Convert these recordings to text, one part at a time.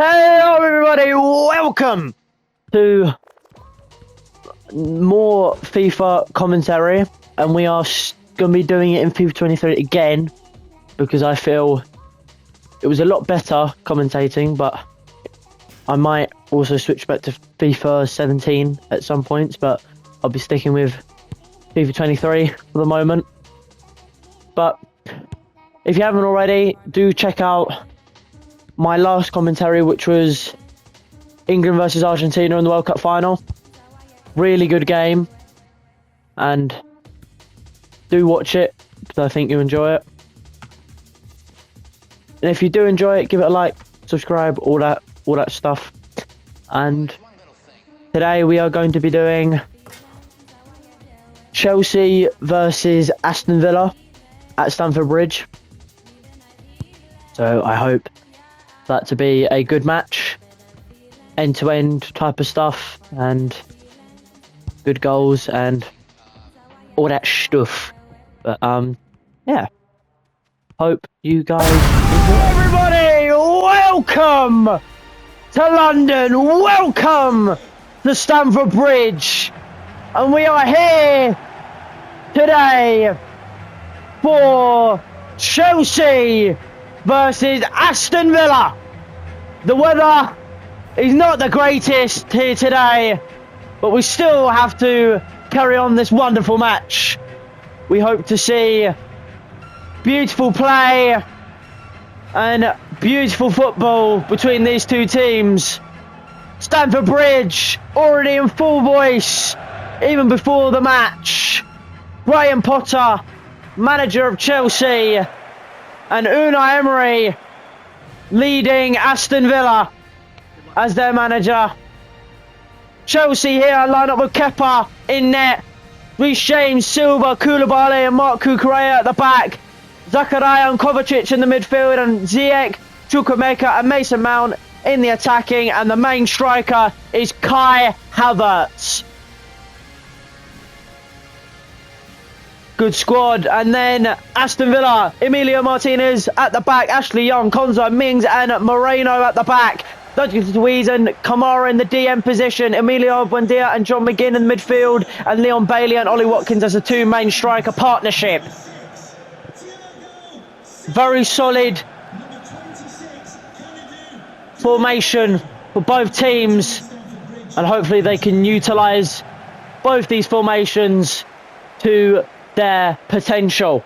Hello everybody, welcome to more FIFA commentary, and we are going to be doing it in FIFA 23 again because I feel it was a lot better commentating, but I might also switch back to FIFA 17 at some points, but I'll be sticking with FIFA 23 for the moment. But if you haven't already, do check out my last commentary, which was England versus Argentina in the World Cup final. Really good game, and do watch it because I think you enjoy it. And if you do enjoy it, give it a like, subscribe, all that stuff. And today we are going to be doing Chelsea versus Aston Villa at Stamford Bridge. So I hope that to be a good match, end-to-end type of stuff, and good goals and all that stuff. But yeah, hope you guys enjoy. Everybody, welcome to London, welcome to Stamford Bridge, and we are here today for Chelsea versus Aston Villa. The weather is not the greatest here today, but we still have to carry on this wonderful match. We hope to see beautiful play and beautiful football between these two teams. Stamford Bridge already in full voice even before the match. Graham Potter, manager of Chelsea, and Unai Emery leading Aston Villa as their manager. Chelsea here line up with Kepa in net, Reece James, Silva, Koulibaly and Marc Cucurella at the back, Zakaria and Kovacic in the midfield, and Ziyech, Chukwuemeka and Mason Mount in the attacking, and the main striker is Kai Havertz. Good squad. And then Aston Villa, Emilio Martinez at the back, Ashley Young, Konza, Mings and Moreno at the back, Douglas Luiz and Kamara in the DM position, Emilio Buendia and John McGinn in the midfield, and Leon Bailey and Ollie Watkins as the two main striker partnership. Very solid formation for both teams, and hopefully they can utilise both these formations to their potential.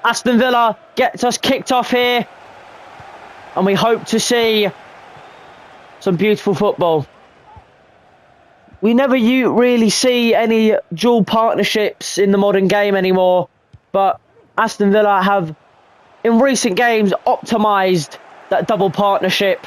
Aston Villa gets us kicked off here, and we hope to see some beautiful football. We never really see any dual partnerships in the modern game anymore, but Aston Villa have in recent games optimised that double partnership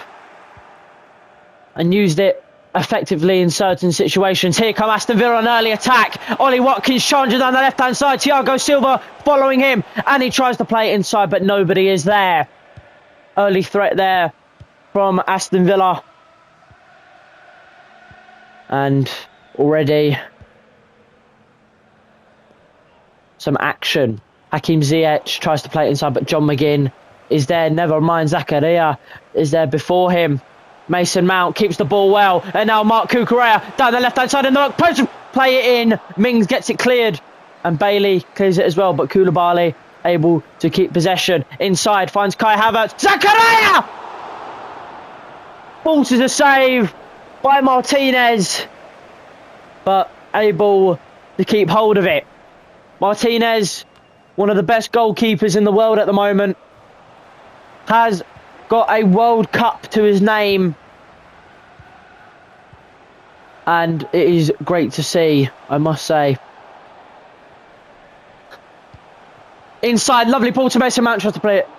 and used it effectively in certain situations. Here come Aston Villa, an early attack. Ollie Watkins charging down the left-hand side. Thiago Silva following him, and he tries to play it inside, but nobody is there. Early threat there from Aston Villa. And already some action. Hakim Ziyech tries to play it inside, but John McGinn is there. Never mind, Zakaria is there before him. Mason Mount keeps the ball well, and now Marc Cucurella down the left-hand side in the post, play it in. Mings gets it cleared, and Bailey clears it as well, but Koulibaly able to keep possession. Inside, finds Kai Havertz. Zakaria! Forces a save by Martinez, but able to keep hold of it. Martinez, one of the best goalkeepers in the world at the moment, has got a World Cup to his name, and it is great to see, I must say. Inside, lovely ball to Mason Mount, tries to play it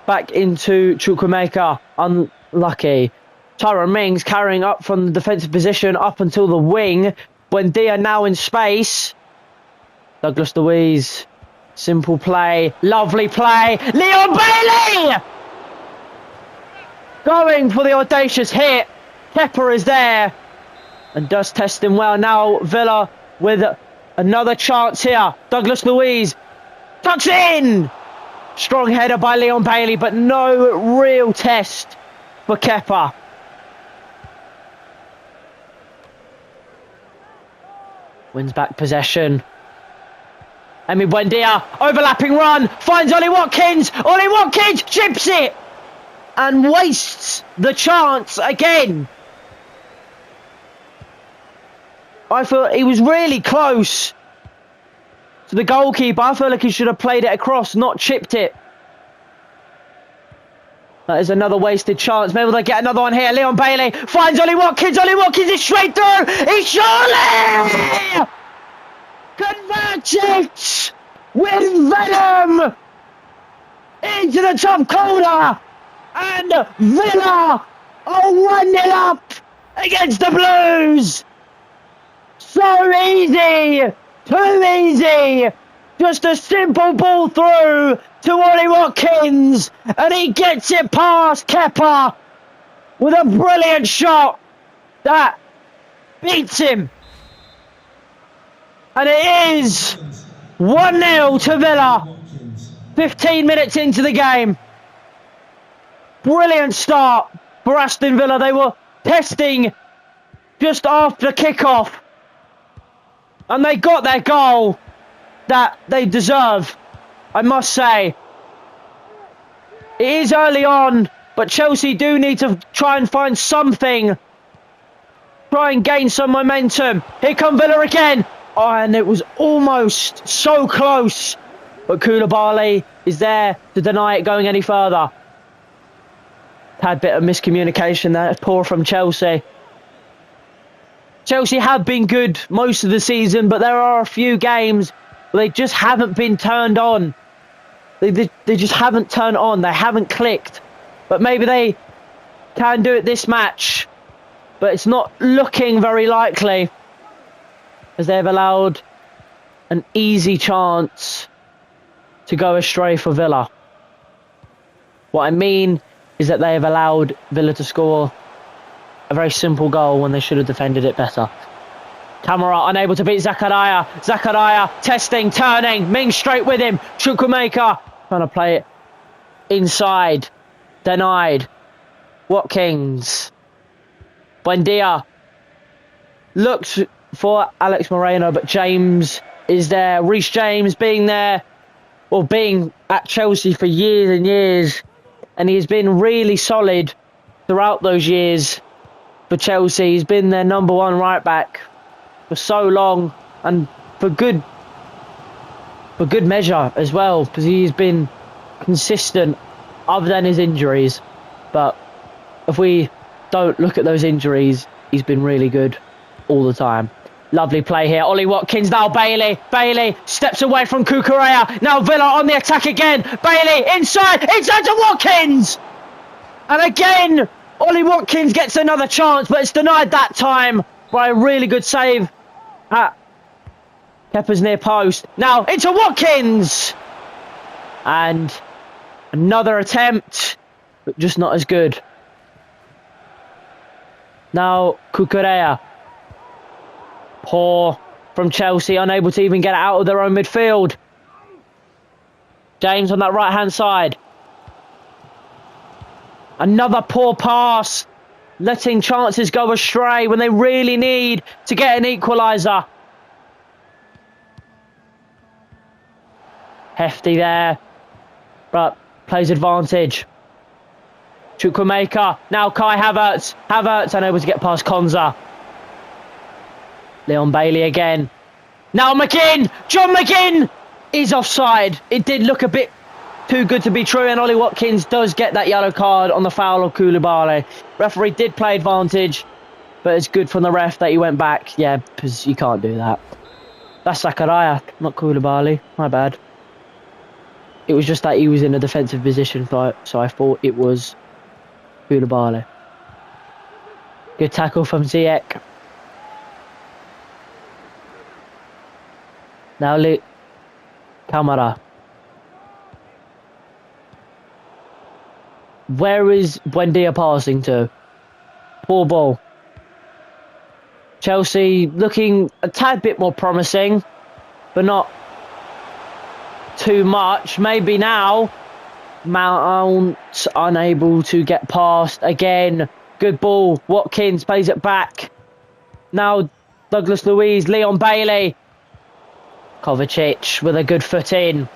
back into Chukwuemeka, unlucky. Tyrone Mings carrying up from the defensive position up until the wing. Buendia now in space. Douglas Luiz, simple play, lovely play. Leon Bailey! Going for the audacious hit. Kepa is there and does test him well. Now Villa with another chance here. Douglas Luiz tucks in. Strong header by Leon Bailey, but no real test for Kepa. Wins back possession. Emi Buendia, overlapping run, finds Ollie Watkins. Ollie Watkins chips it and wastes the chance again. I thought he was really close to the goalkeeper. I feel like he should have played it across, not chipped it. That is another wasted chance. Maybe they'll get another one here. Leon Bailey finds Ollie Watkins. Ollie Watkins is straight through. He's surely converts it with venom into the top corner. And Villa are 1-0 up against the Blues. So easy. Too easy. Just a simple ball through to Ollie Watkins. And he gets it past Kepa with a brilliant shot that beats him. And it is 1-0 to Villa. 15 minutes into the game. Brilliant start for Aston Villa. They were testing just after kickoff. And they got their goal that they deserve, I must say. It is early on, but Chelsea do need to try and find something. Try and gain some momentum. Here come Villa again. Oh, and it was almost so close. But Koulibaly is there to deny it going any further. Tad bit of miscommunication there. Poor from Chelsea. Chelsea have been good most of the season, but there are a few games where they just haven't been turned on. They just haven't turned on. They haven't clicked. But maybe they can do it this match. But it's not looking very likely, as they've allowed an easy chance to go astray for Villa. What I mean is that they have allowed Villa to score a very simple goal when they should have defended it better. Camara unable to beat Zakaria. Zakaria testing, turning. Ming straight with him. Chukwuemeka trying to play it inside. Denied. Watkins. Buendia looked for Alex Moreno, but James is there. Reece James being there, or being at Chelsea for years and years. And he's been really solid throughout those years. For Chelsea, he's been their number one right back for so long, and for good measure as well, because he's been consistent other than his injuries. But if we don't look at those injuries, he's been really good all the time. Lovely play here. Ollie Watkins, now Bailey. Bailey steps away from Cucurella. Now Villa on the attack again. Bailey inside to Watkins, and again Ollie Watkins gets another chance, but it's denied that time by a really good save at Kepa's near post. Now into Watkins. And another attempt, but just not as good. Now Cucurella. Poor from Chelsea, unable to even get it out of their own midfield. James on that right-hand side. Another poor pass, letting chances go astray when they really need to get an equaliser. Hefty there, but plays advantage. Chukwuemeka, now Kai Havertz. Havertz unable to get past Konza. Leon Bailey again. Now McGinn! John McGinn is offside. It did look a bit too good to be true, and Ollie Watkins does get that yellow card on the foul of Koulibaly. Referee did play advantage, but it's good from the ref that he went back. Yeah, because you can't do that. That's Zakaria, not Koulibaly. My bad. It was just that he was in a defensive position, so I thought it was Koulibaly. Good tackle from Ziyech. Now Camara. Where is Buendia passing to? Poor ball. Chelsea looking a tad bit more promising, but not too much. Maybe now Mount unable to get past again. Good ball. Watkins plays it back. Now Douglas Luiz, Leon Bailey. Kovacic with a good foot in.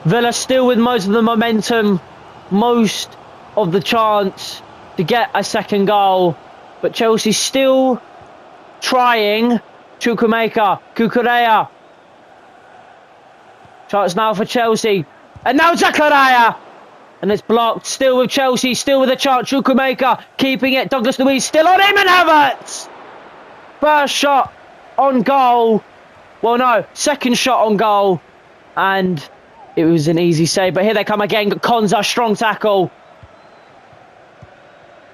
Villa still with most of the momentum, most of the chance to get a second goal. But Chelsea still trying. Chukwuemeka, Kukurea. Chance now for Chelsea. And now Zakaria. And it's blocked. Still with Chelsea. Still with a chance. Chukwuemeka keeping it. Douglas Luiz still on him and Havertz. First shot on goal. Well, no. Second shot on goal. And it was an easy save. But here they come again. Konza, strong tackle.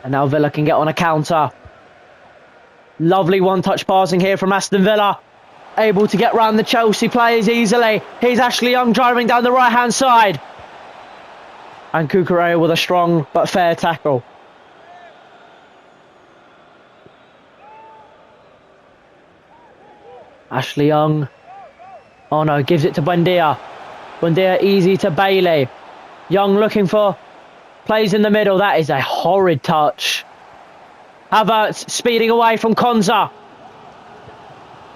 And now Villa can get on a counter. Lovely one-touch passing here from Aston Villa. Able to get round the Chelsea players easily. Here's Ashley Young driving down the right-hand side. And Kukurea with a strong but fair tackle. Ashley Young. Oh no, gives it to Buendia. Buendia easy to Bailey. Young looking for plays in the middle. That is a horrid touch. Havertz speeding away from Konza.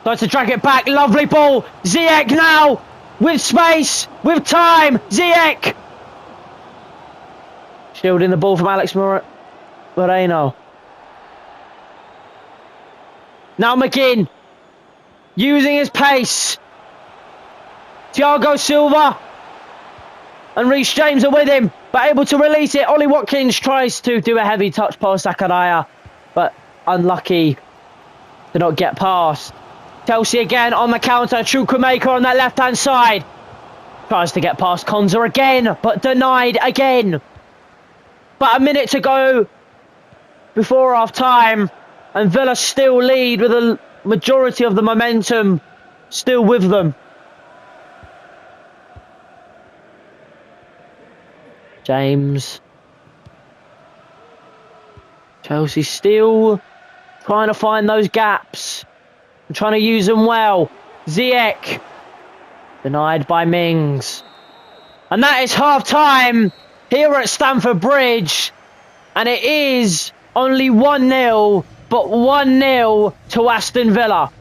Tries to drag it back. Lovely ball. Ziyech now. With space. With time. Ziyech. Shielding the ball from Alex Moreno. Now McGinn. Using his pace. Thiago Silva. And Reece James are with him. But able to release it. Ollie Watkins tries to do a heavy touch past Zakaria. But unlucky to not get past. Chelsea again on the counter. Chukwuemeka on that left-hand side. Tries to get past Konza again, but denied again. But a minute to go before half-time. And Villa still lead with a majority of the momentum still with them. James. Chelsea still trying to find those gaps. And trying to use them well. Ziyech. Denied by Mings. And that is half-time here at Stamford Bridge. And it is only 1-0, but 1-0 to Aston Villa.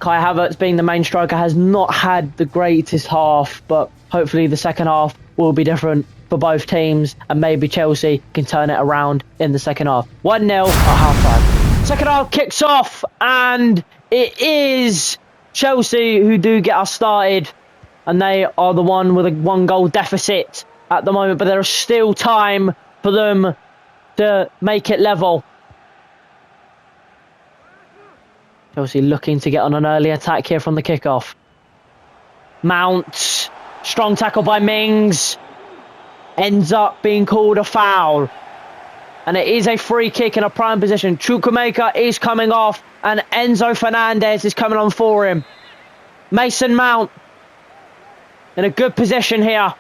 Kai Havertz, being the main striker, has not had the greatest half, but hopefully the second half will be different for both teams, and maybe Chelsea can turn it around in the second half. 1-0 at half-time. Second half kicks off, and it is Chelsea who do get us started, and they are the one with a 1-goal deficit at the moment, but there is still time for them to make it level. Chelsea looking to get on an early attack here from the kickoff. Mount, strong tackle by Mings, ends up being called a foul. And it is a free kick in a prime position. Chukwuemeka is coming off, and Enzo Fernandez is coming on for him. Mason Mount in a good position here.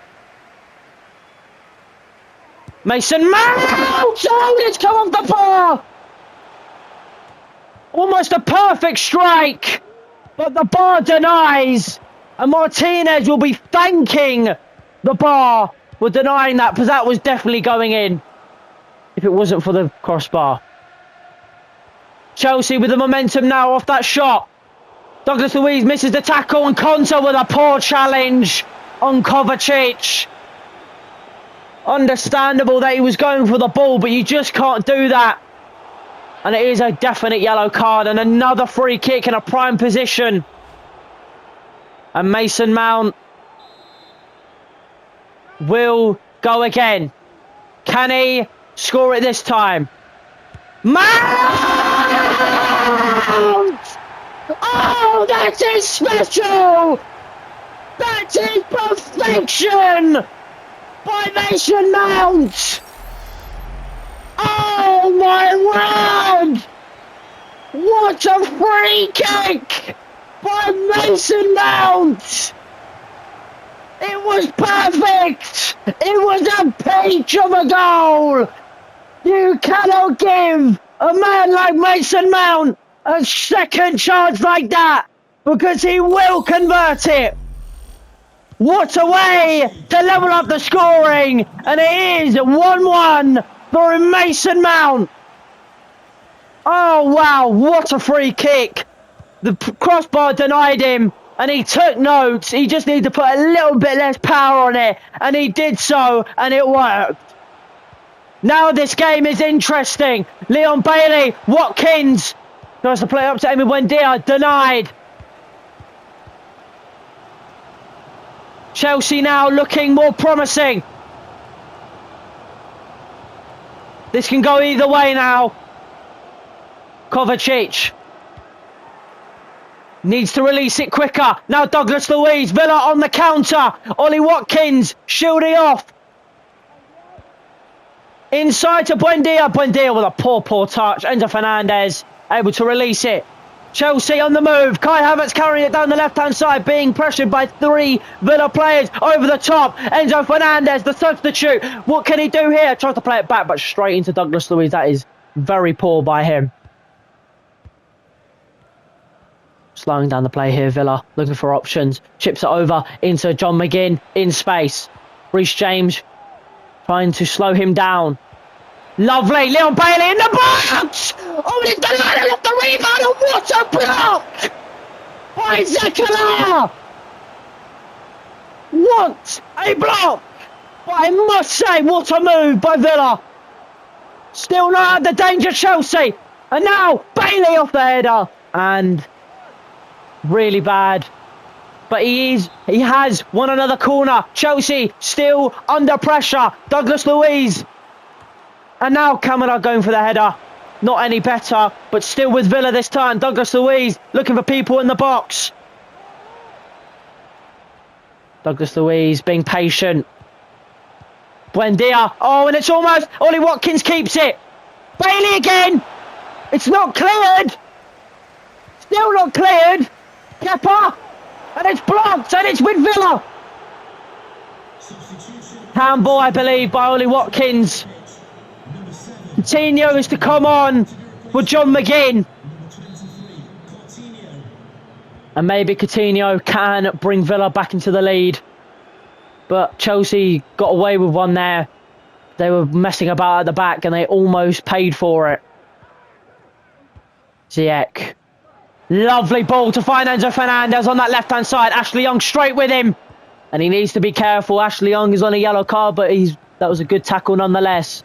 Mason Mount! Oh, it's come off the bar! Almost a perfect strike, but the bar denies. And Martinez will be thanking the bar for denying that, because that was definitely going in if it wasn't for the crossbar. Chelsea with the momentum now off that shot. Douglas Luiz misses the tackle, and Konza with a poor challenge on Kovacic. Understandable that he was going for the ball, but you just can't do that. And it is a definite yellow card, and another free kick in a prime position. And Mason Mount will go again. Can he score it this time? Mount! Oh, that is special! That is perfection by Mason Mount! Oh my word! What a free kick by Mason Mount! It was perfect! It was a peach of a goal! You cannot give a man like Mason Mount a second chance like that! because he will convert it. What a way to level up the scoring, and it is 1-1 for Mason Mount. Oh wow, what a free kick. The crossbar denied him, and he took notes. He just needed to put a little bit less power on it, and he did so, and it worked. Now this game is interesting. Leon Bailey, Watkins tries to play up to Amy Buendia, denied. Chelsea now looking more promising. This can go either way now. Kovacic needs to release it quicker. Now Douglas Luiz, Villa on the counter. Ollie Watkins shielding off. Inside to Buendia. Buendia with a poor touch. Enzo Fernandez able to release it. Chelsea on the move. Kai Havertz carrying it down the left-hand side, being pressured by 3 Villa players over the top. Enzo Fernandez, the substitute. What can he do here? Tries to play it back, but straight into Douglas Luiz. That is very poor by him. Slowing down the play here, Villa looking for options. Chips it over into John McGinn in space. Reece James trying to slow him down. Lovely, Leon Bailey in the box! Oh, he's done it, left the rebound, and what a block! By Zekaria! What a block! But I must say, what a move by Villa. Still not out the danger, Chelsea. And now, Bailey off the header. And really bad. But he has won another corner. Chelsea still under pressure. Douglas Luiz. And now Kamara going for the header. Not any better, but still with Villa this time. Douglas Luiz looking for people in the box. Douglas Luiz being patient. Buendia. Oh, and it's almost... Ollie Watkins keeps it. Bailey again. It's not cleared. Still not cleared. Kepa. And it's blocked. And it's with Villa. Handball, I believe, by Ollie Watkins. Coutinho is to come on for John McGinn. And maybe Coutinho can bring Villa back into the lead. But Chelsea got away with one there. They were messing about at the back and they almost paid for it. Ziyech. Lovely ball to find Enzo Fernandez on that left-hand side. Ashley Young straight with him. And he needs to be careful. Ashley Young is on a yellow card, but that was a good tackle nonetheless.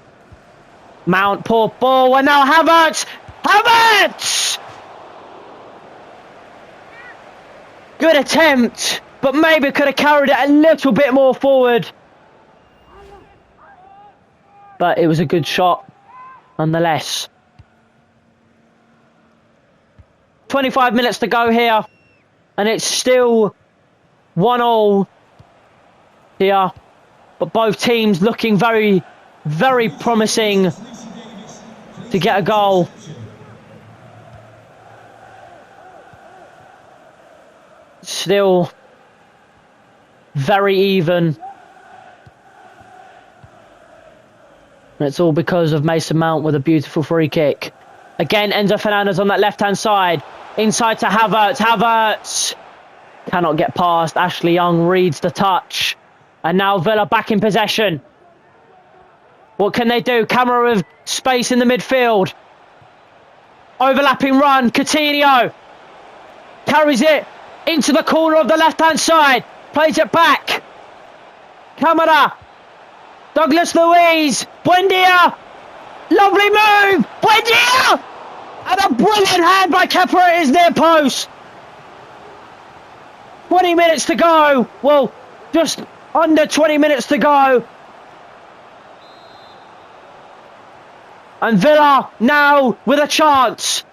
Mount, poor ball, and now Havertz! Havertz! Good attempt, but maybe could have carried it a little bit more forward. But it was a good shot, nonetheless. 25 minutes to go here, and it's still 1-1 here. But both teams looking very, very promising to get a goal. Still very even. And it's all because of Mason Mount with a beautiful free kick. Again, Enzo Fernandez on that left-hand side. Inside to Havertz. Havertz cannot get past. Ashley Young reads the touch. And now Villa back in possession. What can they do? Camera with space in the midfield. Overlapping run. Coutinho carries it into the corner of the left-hand side. Plays it back. Camera. Douglas Luiz. Buendia. Lovely move. Buendia. And a brilliant hand by Kepa at his near post. 20 minutes to go. Well, just under 20 minutes to go. And Villa now with a chance.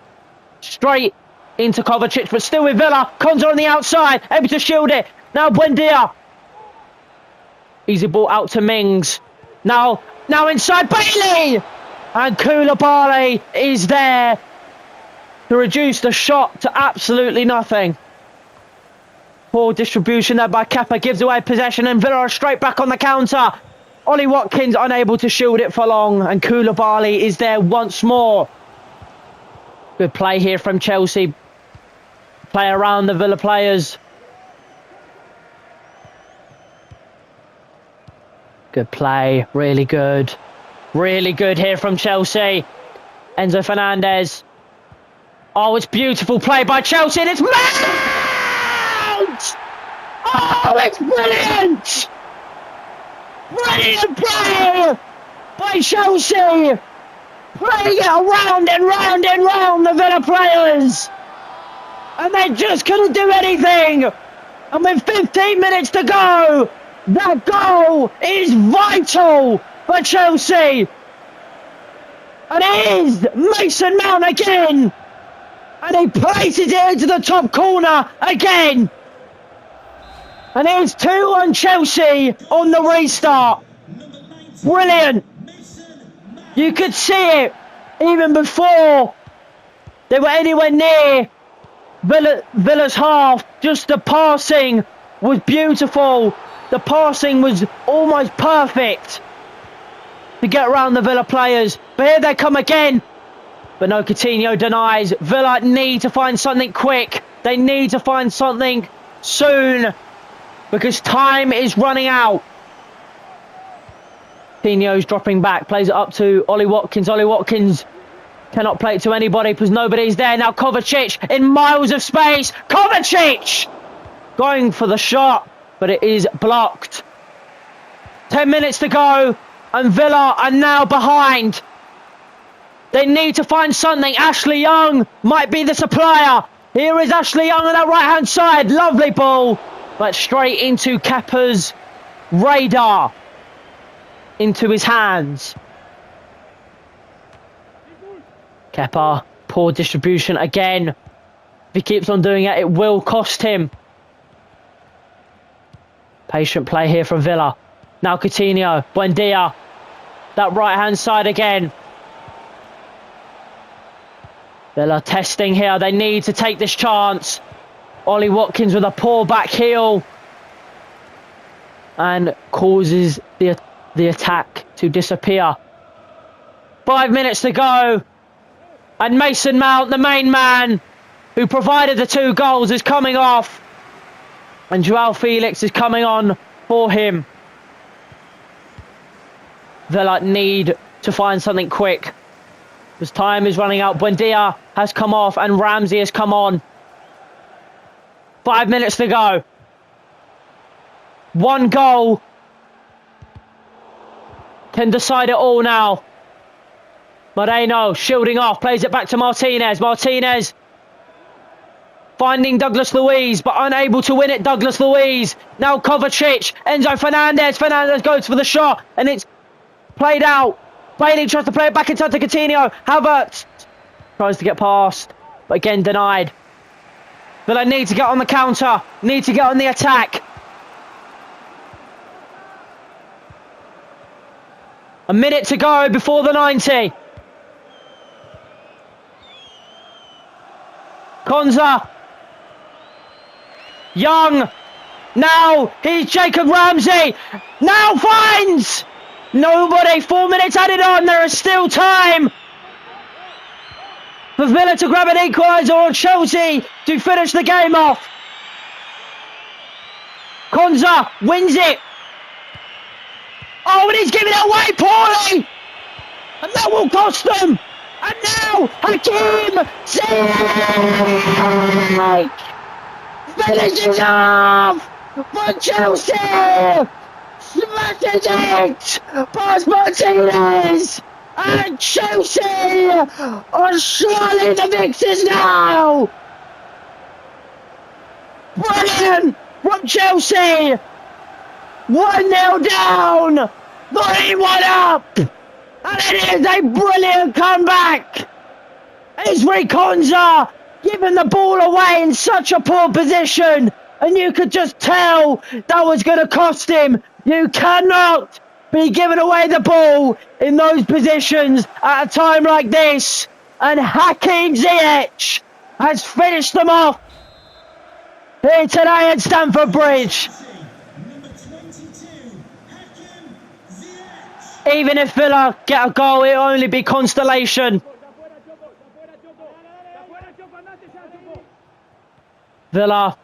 Straight into Kovacic, but still with Villa. Konza on the outside, able to shield it. Now Buendia. Easy ball out to Mings. Now inside Bailey. And Koulibaly is there to reduce the shot to absolutely nothing. Poor distribution there by Kepa, gives away possession, and Villa are straight back on the counter. Ollie Watkins unable to shield it for long, and Koulibaly is there once more. Good play here from Chelsea. Play around the Villa players. Good play. Really good. Really good here from Chelsea. Enzo Fernandez. Oh, it's beautiful play by Chelsea. And it's Mount! Oh, it's brilliant! Brilliant play by Chelsea. Playing it around and round and round the Villa players. And they just couldn't do anything. And with 15 minutes to go, that goal is vital for Chelsea. And it is Mason Mount again. And he places it into the top corner again. And it's 2-1 Chelsea on the restart. Brilliant. You could see it even before they were anywhere near Villa's half. Just the passing was beautiful. The passing was almost perfect to get around the Villa players. But here they come again. But no, Coutinho denies. Villa need to find something quick. They need to find something soon because time is running out. Coutinho's dropping back. Plays it up to Ollie Watkins. Ollie Watkins cannot play it to anybody because nobody's there. Now Kovacic in miles of space. Kovacic going for the shot, but it is blocked. 10 minutes to go and Villa are now behind. They need to find something. Ashley Young might be the supplier. Here is Ashley Young on that right-hand side. Lovely ball, but straight into Kepa's radar. Into his hands. Kepa, poor distribution again. If he keeps on doing it, it will cost him. Patient play here from Villa. Now Coutinho, Buendia. That right-hand side again. Villa testing here. They need to take this chance. Ollie Watkins with a poor back heel. And causes the attack to disappear. 5 minutes to go. And Mason Mount, the main man who provided the 2 goals, is coming off. And Joao Felix is coming on for him. Villa need to find something quick. Because time is running out. Buendia has come off and Ramsey has come on. 5 minutes to go. 1 goal can decide it all now. Moreno shielding off, plays it back to Martinez. Martinez finding Douglas Luiz, but unable to win it. Douglas Luiz. Now Kovacic. Enzo Fernandez. Fernandez goes for the shot, and it's played out. Bailey tries to play it back inside to Coutinho. Havertz tries to get past, but again denied. But I need to get on the counter. Need to get on the attack. A minute to go before the 90. Konza. Young. Now he's Jacob Ramsey. Now finds nobody. 4 minutes added on. There is still time for Villa to grab an equaliser or Chelsea to finish the game off. Konza wins it. Oh, and he's giving it away poorly. And that will cost them. And now, Hakim Ziyech finishes off for Chelsea. Smashes it past Martinez. And Chelsea are surely the victors now. Brilliant from Chelsea. 1-0 down, 3-1 up, and it is a brilliant comeback. Ezri Konza giving the ball away in such a poor position, and you could just tell that was going to cost him. You cannot be giving away the ball in those positions at a time like this, and Hakim Ziyech has finished them off here today at Stamford Bridge. Even if Villa get a goal, it'll only be consolation. Villa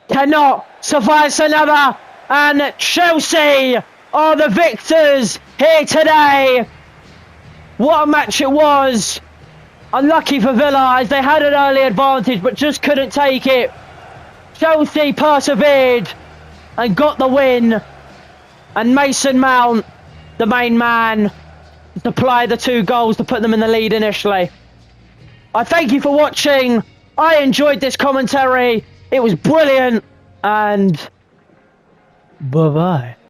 cannot suffice another, and Chelsea are the victors here today. What a match it was. Unlucky for Villa as they had an early advantage but just couldn't take it. Chelsea persevered and got the win, and Mason Mount, the main man, to supply the 2 goals to put them in the lead initially. I thank you for watching. I enjoyed this commentary. It was brilliant, and bye-bye.